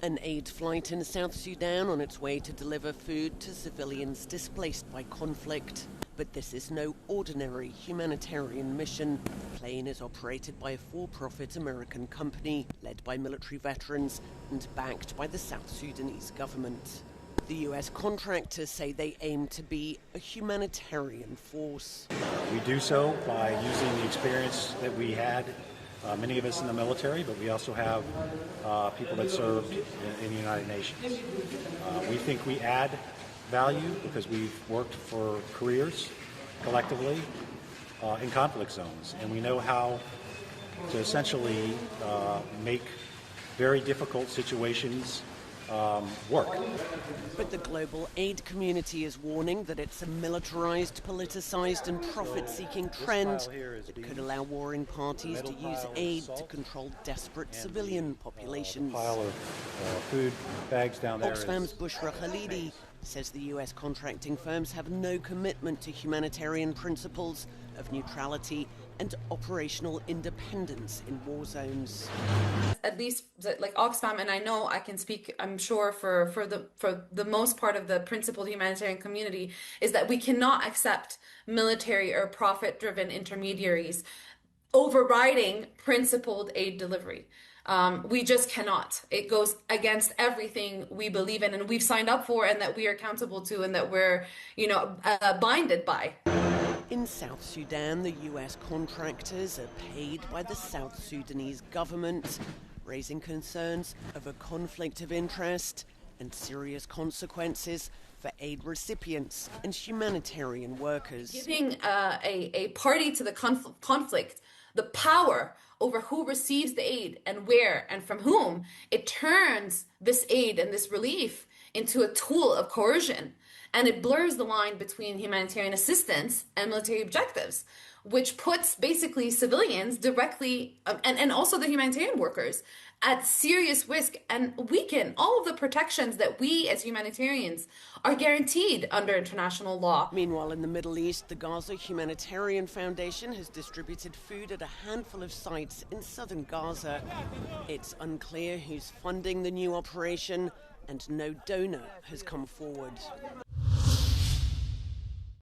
An aid flight in South Sudan on its way to deliver food to civilians displaced by conflict. But this is no ordinary humanitarian mission. The plane is operated by a for-profit American company, led by military veterans and backed by the South Sudanese government. The US contractors say they aim to be a humanitarian force. We do so by using the experience that we had, many of us in the military, but we also have people that served in the United Nations. We think we add value because we've worked for careers collectively in conflict zones, and we know how to essentially make very difficult situations work. But the global aid community is warning that it's a militarized, politicized and profit-seeking trend that could allow warring parties to use aid to control desperate civilian populations. Pile of food bags down there. Oxfam's Bushra Khalidi says the US contracting firms have no commitment to humanitarian principles of neutrality and operational independence in war zones. At least like Oxfam, and I know I can speak, I'm sure for the most part of the principled humanitarian community, is that we cannot accept military or profit-driven intermediaries overriding principled aid delivery. We just cannot. It goes against everything we believe in and we've signed up for and that we are accountable to and that we're, binded by. In South Sudan, the US contractors are paid by the South Sudanese government, raising concerns of a conflict of interest and serious consequences for aid recipients and humanitarian workers. Giving a party to the conflict the power over who receives the aid and where and from whom, it turns this aid and this relief into a tool of coercion. And it blurs the line between humanitarian assistance and military objectives, which puts basically civilians directly, and also the humanitarian workers, at serious risk and weaken all of the protections that we as humanitarians are guaranteed under international law. Meanwhile, in the Middle East, the Gaza Humanitarian Foundation has distributed food at a handful of sites in southern Gaza. It's unclear who's funding the new operation, and no donor has come forward.